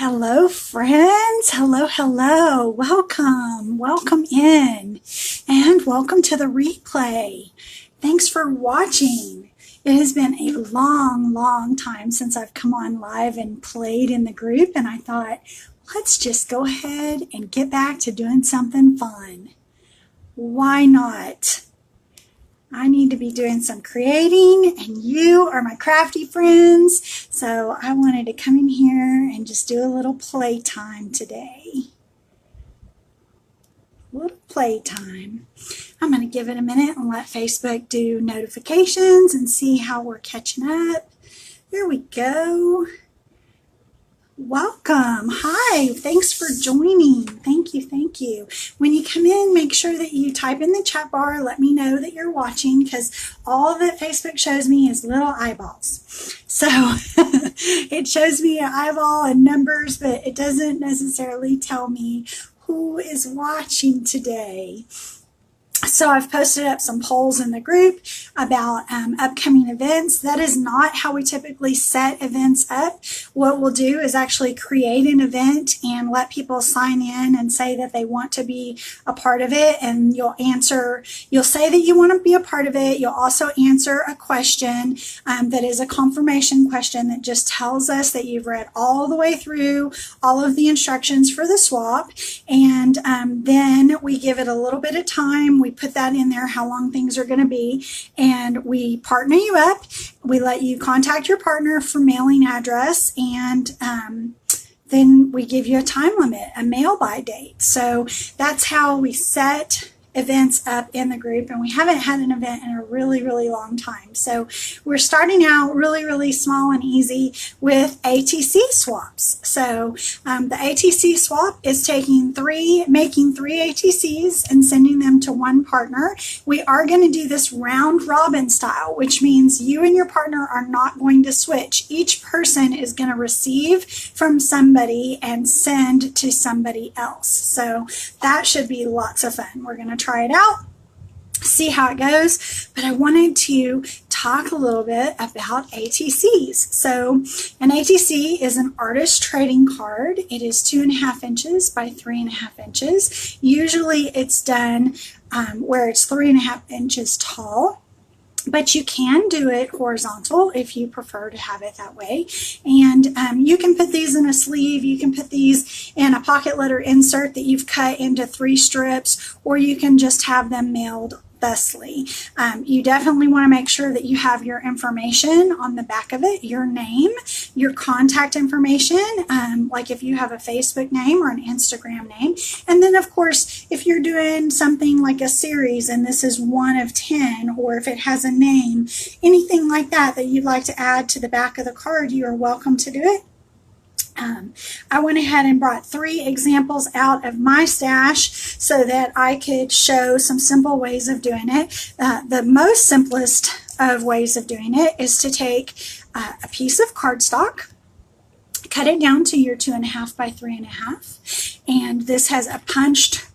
Hello, friends. Hello, hello. Welcome in, and welcome to the replay. Thanks for watching. It has been a long time since I've come on live and played in the group, and I thought, let's just go ahead and get back to doing something fun. Why not? I need to be doing some creating, and you are my crafty friends, so I wanted to come in here and just do a little playtime today. A little playtime. I'm going to give it a minute and let Facebook do notifications and see how we're catching up. There we go. Welcome. Hi. Thanks for joining. Thank you. When you come in, make sure that you type in the chat bar. Let me know that you're watching, because all that Facebook shows me is little eyeballs. So it shows me an eyeball and numbers, but it doesn't necessarily tell me who is watching today. So I've posted up some polls in the group about upcoming events. That is not how we typically set events up. What we'll do is actually create an event and let people sign in and say that they want to be a part of it. And you'll say that you want to be a part of it. You'll also answer a question that is a confirmation question that just tells us that you've read all the way through all of the instructions for the swap. And then we give it a little bit of time. We put that in there, how long things are going to be, and we partner you up. We let you contact your partner for mailing address, and then we give you a time limit, a mail by date. So that's how we set events up in the group, and we haven't had an event in a really long time. So we're starting out really small and easy with ATC swaps. So the ATC swap is making three ATCs and sending them to one partner. We are going to do this round robin style, which means you and your partner are not going to switch. Each person is going to receive from somebody and send to somebody else. So that should be lots of fun. We're going to try it out, see how it goes, but I wanted to talk a little bit about ATCs. So an ATC is an artist trading card. It is 2.5 inches by 3.5 inches. Usually it's done where it's 3.5 inches tall, but you can do it horizontal if you prefer to have it that way. And you can put these in a sleeve, you can put these in a pocket letter insert that you've cut into 3 strips, or you can just have them mailed thusly. You definitely want to make sure that you have your information on the back of it, your name, your contact information, like if you have a Facebook name or an Instagram name. And then of course, if you're doing something like a series and this is 1 of 10, or if it has a name, anything like that that you'd like to add to the back of the card, you are welcome to do it. I went ahead and brought 3 examples out of my stash so that I could show some simple ways of doing it. The most simplest of ways of doing it is to take a piece of cardstock, cut it down to your 2.5 by 3.5, and this has a punched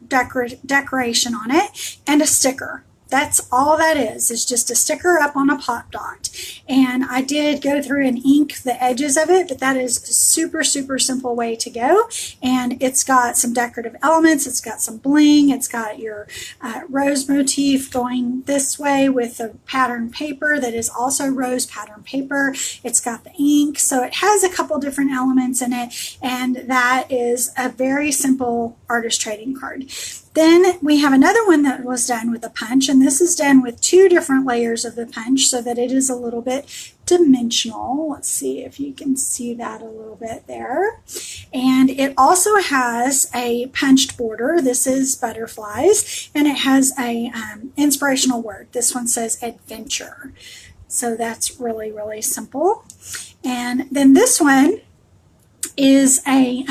decoration on it and a sticker. That's all that is just a sticker up on a pop dot. And I did go through and ink the edges of it, but that is a super simple way to go. And it's got some decorative elements. It's got some bling. It's got your rose motif going this way with the pattern paper that is also rose pattern paper. It's got the ink. So it has a couple different elements in it. And that is a very simple artist trading card. Then we have another one that was done with a punch, and this is done with 2 different layers of the punch so that it is a little bit dimensional. Let's see if you can see that a little bit there. And it also has a punched border. This is butterflies, and it has a inspirational word. This one says adventure. So that's really simple. And then this one is a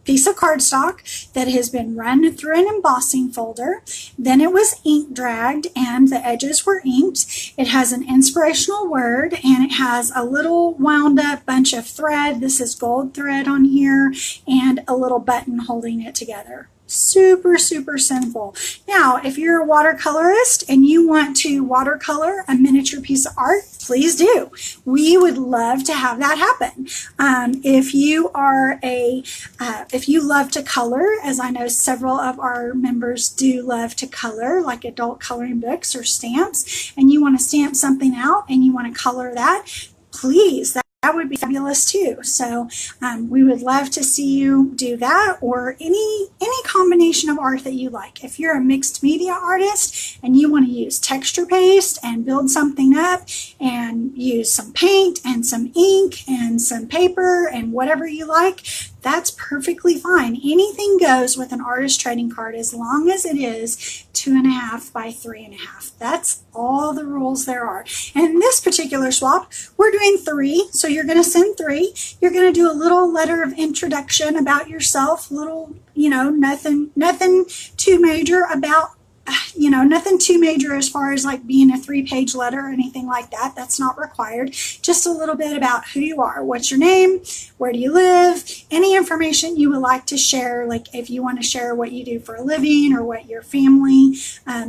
piece of cardstock that has been run through an embossing folder. Then it was ink dragged and the edges were inked. It has an inspirational word, and it has a little wound up bunch of thread. This is gold thread on here, and a little button holding it together. Super, super simple. Now, if you're a watercolorist and you want to watercolor a miniature piece of art, please do. We would love to have that happen. If you are if you love to color, as I know several of our members do love to color, like adult coloring books or stamps, and you want to stamp something out and you want to color that, please, that would be fabulous too. So we would love to see you do that, or any combination of art that you like. If you're a mixed media artist and you want to use texture paste and build something up and use some paint and some ink and some paper and whatever you like, that's perfectly fine. Anything goes with an artist trading card as long as it is 2.5 by 3.5. That's all the rules there are. And in this particular swap, we're doing 3. So you're going to send 3. You're going to do a little letter of introduction about yourself, little, nothing too major about, nothing too major as far as like being a 3-page letter or anything like that. That's not required. Just a little bit about who you are. What's your name? Where do you live? Any information you would like to share, like if you want to share what you do for a living or what your family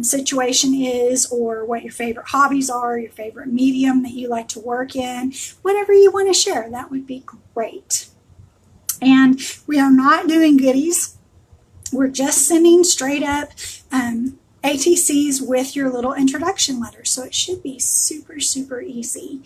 situation is, or what your favorite hobbies are, your favorite medium that you like to work in, whatever you want to share, that would be great. And we are not doing goodies. We're just sending straight up ATCs with your little introduction letter. So it should be super, super easy.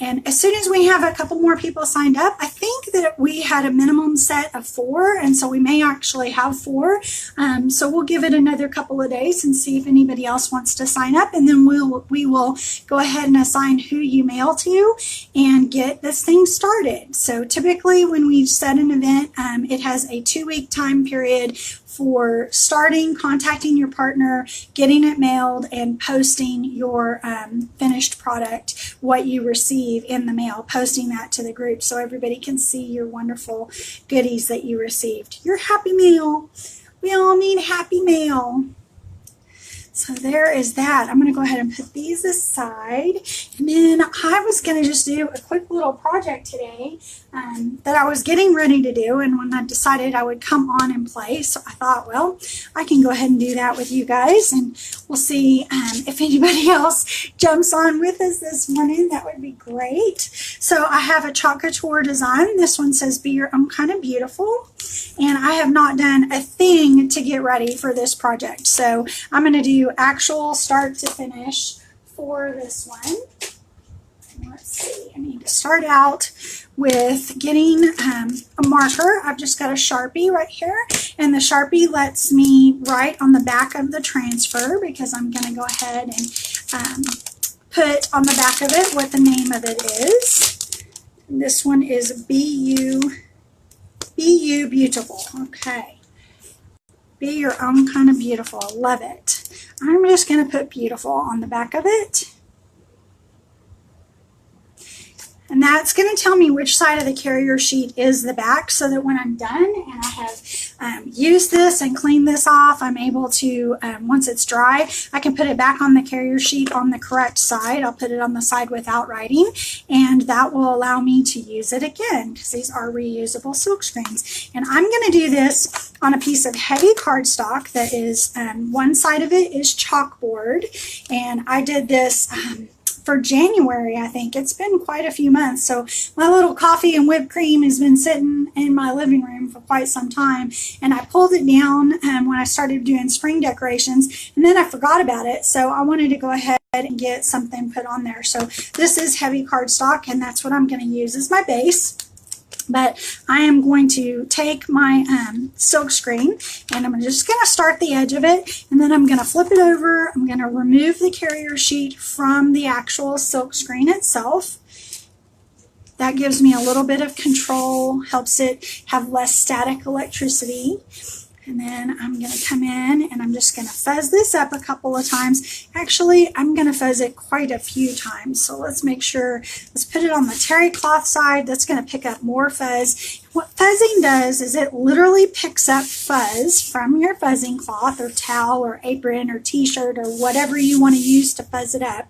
And as soon as we have a couple more people signed up, I think that we had a minimum set of 4, and so we may actually have 4. So we'll give it another couple of days and see if anybody else wants to sign up, and then we will go ahead and assign who you mail to and get this thing started. So typically when we set an event, it has a 2-week time period for starting, contacting your partner, getting it mailed, and posting your finished product, what you receive in the mail, posting that to the group so everybody can see your wonderful goodies that you received. Your happy mail. We all need happy mail. So there is that. I'm going to go ahead and put these aside. And then I was going to just do a quick little project today that I was getting ready to do. And when I decided I would come on and play, so I thought, well, I can go ahead and do that with you guys. And we'll see if anybody else jumps on with us this morning. That would be great. So I have a chalk couture design. This one says, "Be your own kind of beautiful." And I have not done a thing to get ready for this project. So I'm going to do actual start to finish for this one. Let's see, I need to start out with getting a marker. I've just got a Sharpie right here, and the Sharpie lets me write on the back of the transfer, because I'm going to go ahead and put on the back of it what the name of it is. And this one is Be You Beautiful. Okay. Be your own kind of beautiful. I love it. I'm just going to put beautiful on the back of it. And that's going to tell me which side of the carrier sheet is the back, so that when I'm done and I have used this and cleaned this off, I'm able to, once it's dry, I can put it back on the carrier sheet on the correct side. I'll put it on the side without writing, and that will allow me to use it again, because these are reusable silk screens. And I'm going to do this on a piece of heavy cardstock that is, one side of it is chalkboard, and I did this for January, I think. It's been quite a few months. So my little coffee and whipped cream has been sitting in my living room for quite some time. And I pulled it down when I started doing spring decorations, and then I forgot about it. So I wanted to go ahead and get something put on there. So this is heavy cardstock, and that's what I'm going to use as my base. But I am going to take my silk screen, and I'm just going to start the edge of it, and then I'm going to flip it over. I'm going to remove the carrier sheet from the actual silk screen itself. That gives me a little bit of control, helps it have less static electricity. And then I'm going to come in and I'm just going to fuzz this up a couple of times. Actually, I'm going to fuzz it quite a few times. So let's make sure, let's put it on the terry cloth side. That's going to pick up more fuzz. What fuzzing does is it literally picks up fuzz from your fuzzing cloth or towel or apron or t-shirt or whatever you want to use to fuzz it up,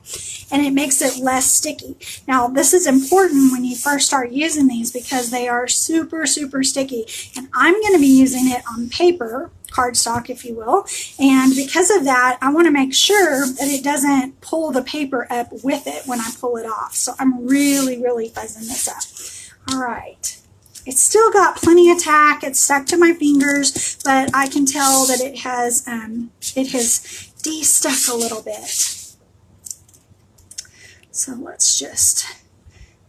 and it makes it less sticky. Now, this is important when you first start using these, because they are super, super sticky. And I'm going to be using it on paper cardstock, if you will. And because of that, I want to make sure that it doesn't pull the paper up with it when I pull it off. So I'm really, really fuzzing this up. All right. It's still got plenty of tack. It's stuck to my fingers, but I can tell that it has de-stuck a little bit. So let's just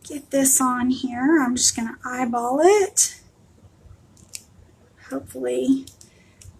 get this on here. I'm just going to eyeball it. Hopefully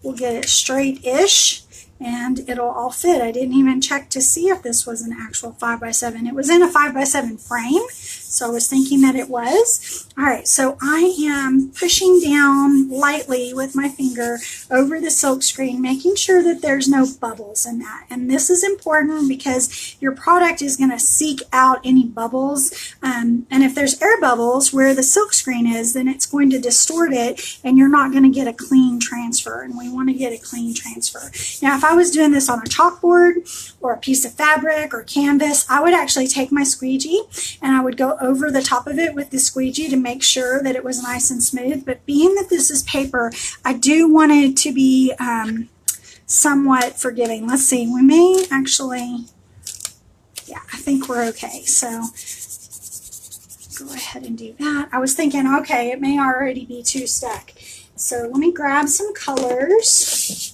we'll get it straight-ish and it'll all fit. I didn't even check to see if this was an actual 5x7. It was in a 5x7 frame, so I was thinking that it was. All right, so I am pushing down lightly with my finger over the silk screen, making sure that there's no bubbles in that. And this is important because your product is going to seek out any bubbles. And if there's air bubbles where the silk screen is, then it's going to distort it and you're not going to get a clean transfer. And we want to get a clean transfer. Now, if I was doing this on a chalkboard or a piece of fabric or canvas, I would actually take my squeegee and I would go over the top of it with the squeegee to make sure that it was nice and smooth. But being that this is paper, I do want it to be somewhat forgiving. Let's see, we may actually, yeah, I think we're okay. So go ahead and do that. I was thinking, okay, it may already be too stuck. So let me grab some colors.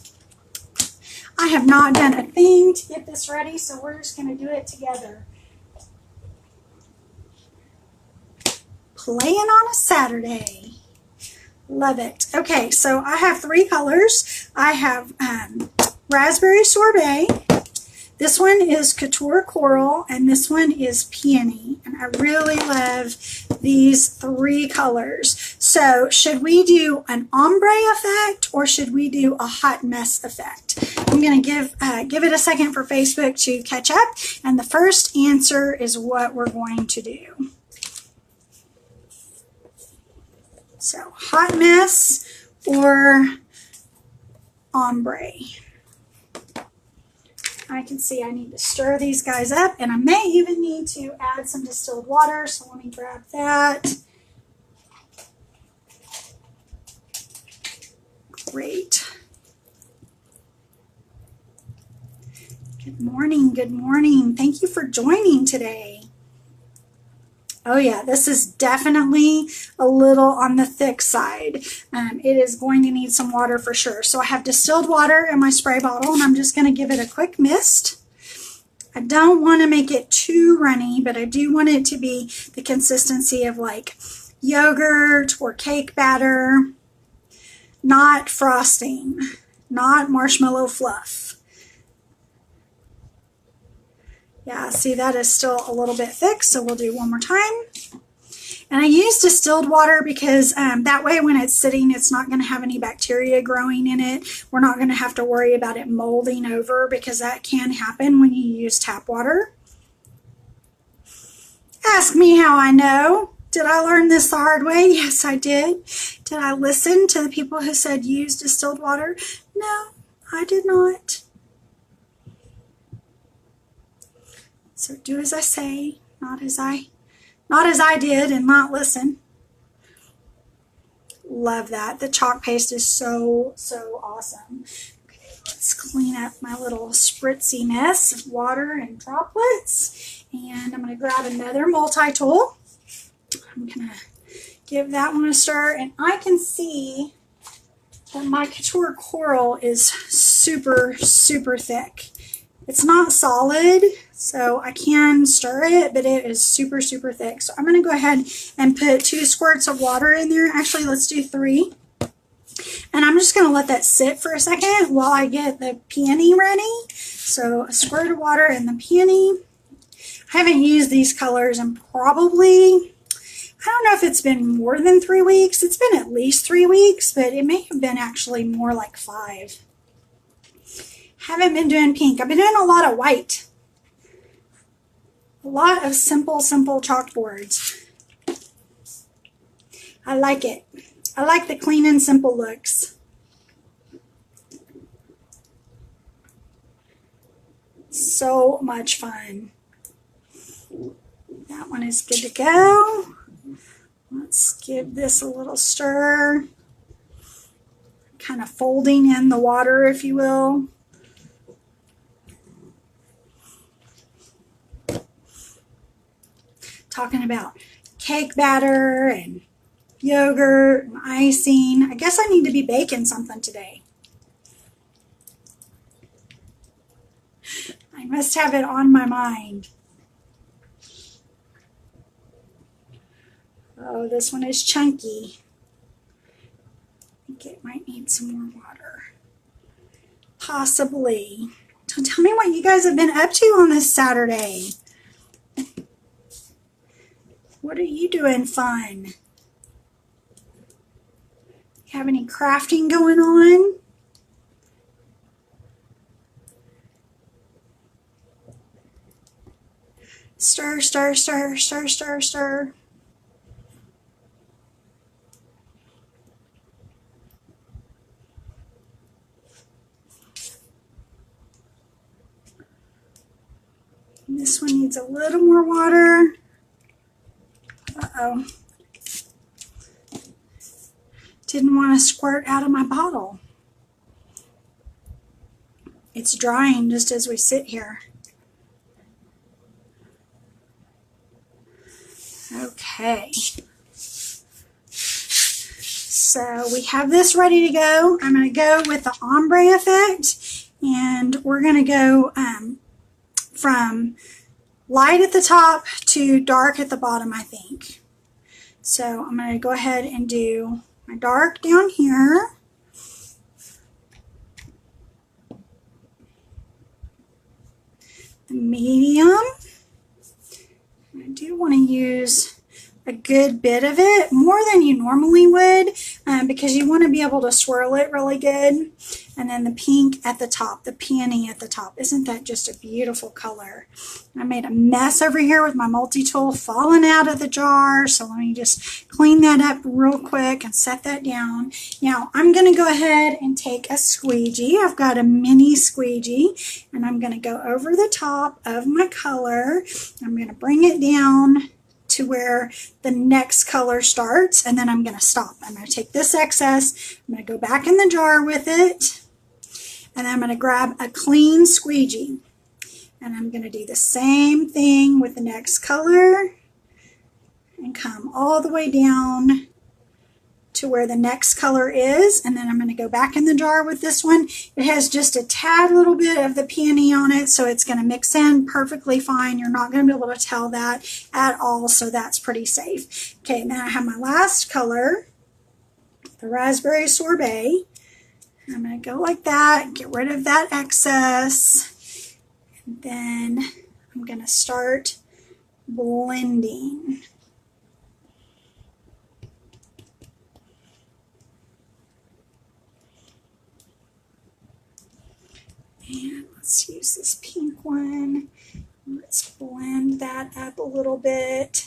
I have not done a thing to get this ready, so we're just going to do it together. Playing on a Saturday. Love it. Okay, so I have 3 colors. I have Raspberry Sorbet. This one is Couture Coral, and this one is Peony. And I really love these 3 colors. So should we do an ombre effect or should we do a hot mess effect? I'm going to give it a second for Facebook to catch up. And the first answer is what we're going to do. So hot mess or ombre. I can see I need to stir these guys up, and I may even need to add some distilled water, so let me grab that. Great. Good morning, good morning. Thank you for joining today. Oh yeah, this is definitely a little on the thick side. It is going to need some water for sure. So I have distilled water in my spray bottle, and I'm just going to give it a quick mist. I don't want to make it too runny, but I do want it to be the consistency of like yogurt or cake batter, not frosting, not marshmallow fluff. Yeah, see, that is still a little bit thick, so we'll do one more time. And I use distilled water because that way when it's sitting, it's not going to have any bacteria growing in it. We're not going to have to worry about it molding over because that can happen when you use tap water. Ask me how I know. Did I learn this the hard way? Yes, I did. Did I listen to the people who said use distilled water? No, I did not. So do as I say, not as I did and not listen. Love that. The chalk paste is so awesome. Okay, let's clean up my little spritzy mess of water and droplets. And I'm going to grab another multi-tool. I'm going to give that one a stir. And I can see that my Couture Coral is super thick. It's not solid, so I can stir it, but it is super thick. So I'm going to go ahead and put 2 squirts of water in there. Actually, let's do 3. And I'm just going to let that sit for a second while I get the peony ready. So a squirt of water in the peony. I haven't used these colors in probably, I don't know if it's been more than 3 weeks. It's been at least 3 weeks, but it may have been actually more like 5. Haven't been doing pink. I've been doing a lot of white. A lot of simple chalkboards. I like it. I like the clean and simple looks. So much fun. That one is good to go. Let's give this a little stir. kind of folding in the water, if you will. Talking about cake batter and yogurt and icing. I guess I need to be baking something today. I must have it on my mind. Oh, this one is chunky. I think it might need some more water. Possibly. So tell me what you guys have been up to on this Saturday. What are you doing fun? You have any crafting going on? Stir, stir, stir, stir, stir, stir. And this one needs a little more water. Uh-oh. Didn't want to squirt out of my bottle. It's drying just as we sit here. Okay. So we have this ready to go. I'm going to go with the Ombre Effect, and we're going to go from light at the top to dark at the bottom, I think. So I'm going to go ahead and do my dark down here. The medium. I do want to use a good bit of it, more than you normally would, because you want to be able to swirl it really good. And then the pink at the top, the peony at the top. Isn't that just a beautiful color? I made a mess over here with my multi-tool falling out of the jar, so let me just clean that up real quick and set that down. Now I'm going to go ahead and take a squeegee. I've got a mini squeegee, and I'm going to go over the top of my color. I'm going to bring it down to where the next color starts, and then I'm going to stop. I'm going to take this excess, I'm going to go back in the jar with it, and then I'm going to grab a clean squeegee, and I'm going to do the same thing with the next color and come all the way down to where the next color is, and then I'm going to go back in the jar with this one. It has just a tad little bit of the peony on it, so it's going to mix in perfectly fine. You're not going to be able to tell that at all, so that's pretty safe. Okay, now I have my last color, the raspberry sorbet. I'm going to go like that, get rid of that excess, and then I'm going to start blending. And let's use this pink one. Let's blend that up a little bit.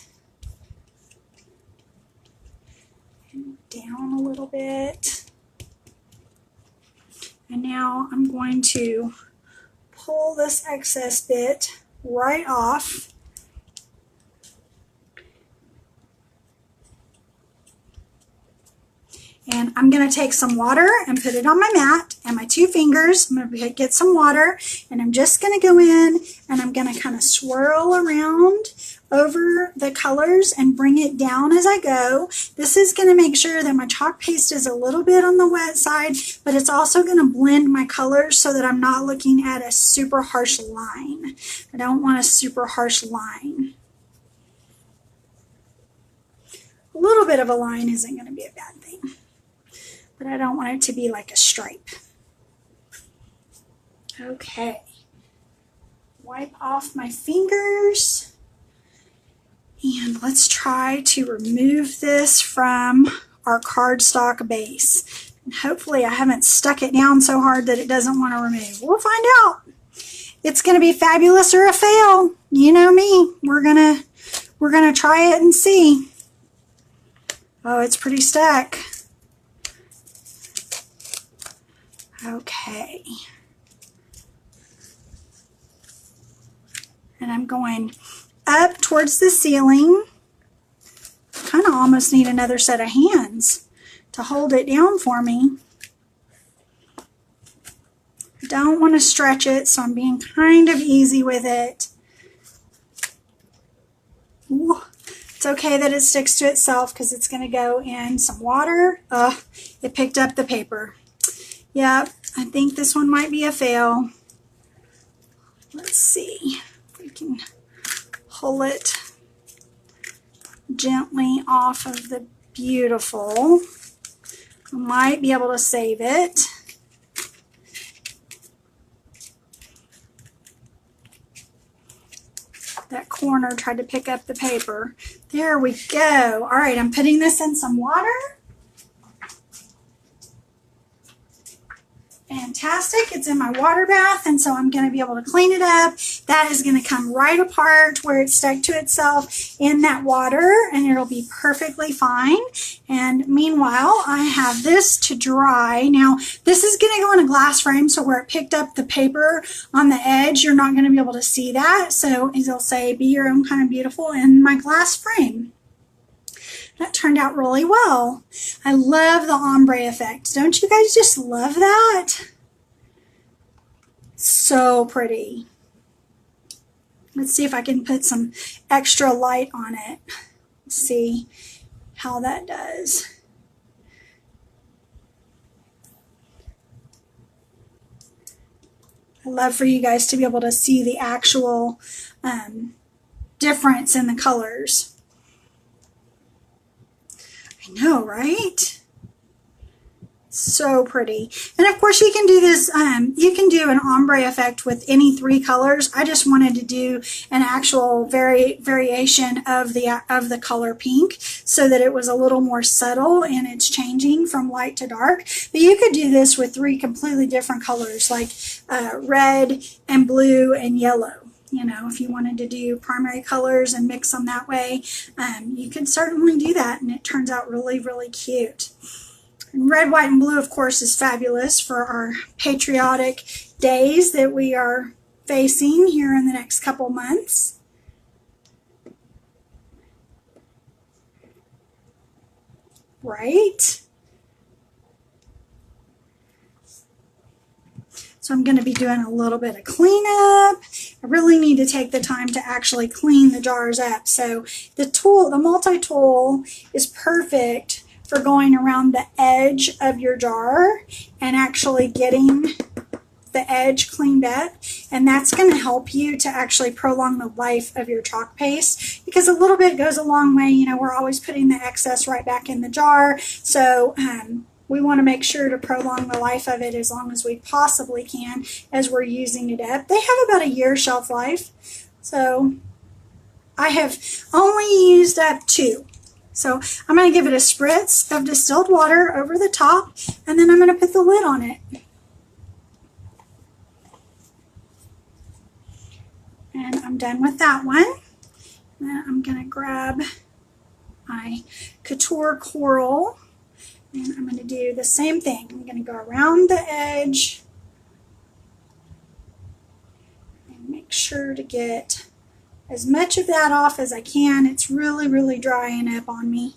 And down a little bit. And now I'm going to pull this excess bit right off. And I'm going to take some water and put it on my mat and my two fingers. I'm going to get some water, and I'm just going to go in and I'm going to kind of swirl around over the colors and bring it down as I go. This is going to make sure that my chalk paste is a little bit on the wet side, but it's also going to blend my colors so that I'm not looking at a super harsh line. I don't want a super harsh line. A little bit of a line isn't going to be a bad thing, but I don't want it to be like a stripe. Okay. Wipe off my fingers. And let's try to remove this from our cardstock base. And hopefully I haven't stuck it down so hard that it doesn't want to remove. We'll find out. It's going to be fabulous or a fail. You know me. We're gonna try it and see. Oh, it's pretty stuck. Okay. And I'm going up towards the ceiling. Kind of almost need another set of hands to hold it down for me. don't want to stretch it, so I'm being kind of easy with it. Ooh, it's okay that it sticks to itself because it's going to go in some water. It picked up the paper. Yep, I think this one might be a fail. Let's see if we can pull it gently off of the beautiful. I might be able to save it. That corner tried to pick up the paper. There we go. All right, I'm putting this in some water. Fantastic. It's in my water bath, and so I'm going to be able to clean it up. That is going to come right apart where it's stuck to itself in that water, and it'll be perfectly fine. And meanwhile, I have this to dry. Now, this is going to go in a glass frame, so where it picked up the paper on the edge, you're not going to be able to see that. So it'll say, be your own kind of beautiful in my glass frame. That turned out really well. I love the ombre effect. Don't you guys just love that? So pretty. Let's see if I can put some extra light on it. Let's see how that does. I love for you guys to be able to see the actual difference in the colors. I know, right? So pretty. And of course you can do this, you can do an ombre effect with any 3 colors. I just wanted to do an actual variation of the color pink so that it was a little more subtle in its changing from light to dark. But you could do this with 3 completely different colors like red and blue and yellow. You know, if you wanted to do primary colors and mix them that way, you could certainly do that, and it turns out really, really cute. And red, white, and blue, of course, is fabulous for our patriotic days that we are facing here in the next couple months. Right? So I'm going to be doing a little bit of cleanup. I really need to take the time to actually clean the jars up. So the multi-tool is perfect for going around the edge of your jar and actually getting the edge cleaned up. And that's going to help you to actually prolong the life of your chalk paste, because a little bit goes a long way. You know, we're always putting the excess right back in the jar. So we want to make sure to prolong the life of it as long as we possibly can as we're using it up. They have about a year shelf life. So I have only used up 2. So I'm going to give it a spritz of distilled water over the top, and then I'm going to put the lid on it. And I'm done with that one. Then I'm going to grab my Couture Coral. And I'm going to do the same thing. I'm going to go around the edge and make sure to get as much of that off as I can. It's really, really drying up on me.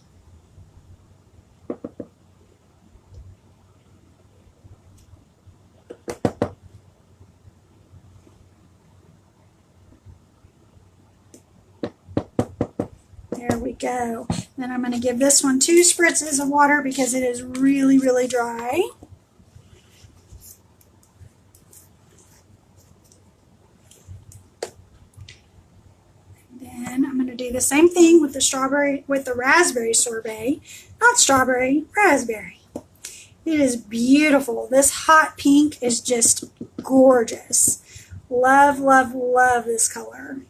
There we go. Then I'm going to give this one 2 spritzes of water because it is really, really dry. And then I'm going to do the same thing with the raspberry sorbet. Not strawberry, raspberry. It is beautiful. This hot pink is just gorgeous. Love, love, love this color.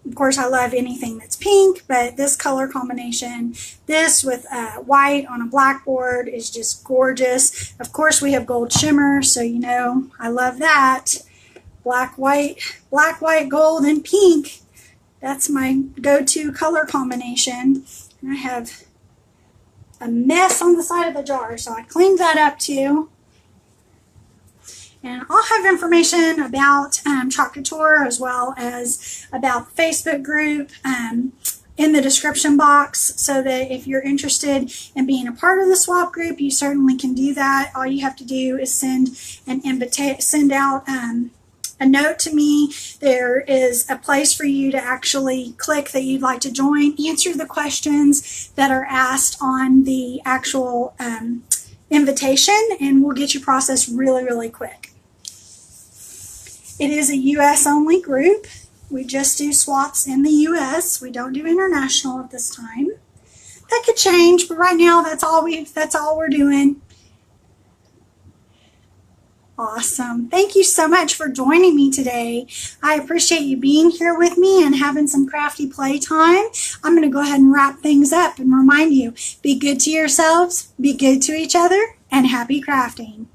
Of course, I love anything that's pink, but this color combination, this with white on a blackboard, is just gorgeous. Of course, we have gold shimmer, so you know I love that. Black, white, gold, and pink. That's my go-to color combination. And I have a mess on the side of the jar, so I cleaned that up too. And I'll have information about Chalk Couture as well as about the Facebook group in the description box, so that if you're interested in being a part of the swap group, you certainly can do that. All you have to do is send out a note to me. There is a place for you to actually click that you'd like to join, answer the questions that are asked on the actual invitation, and we'll get you processed really, really quick. It is a US only group. We just do swaps in the US. We don't do international at this time. That could change, but right now that's all we're doing. Awesome. Thank you so much for joining me today. I appreciate you being here with me and having some crafty playtime. I'm going to go ahead and wrap things up and remind you, be good to yourselves, be good to each other, and happy crafting.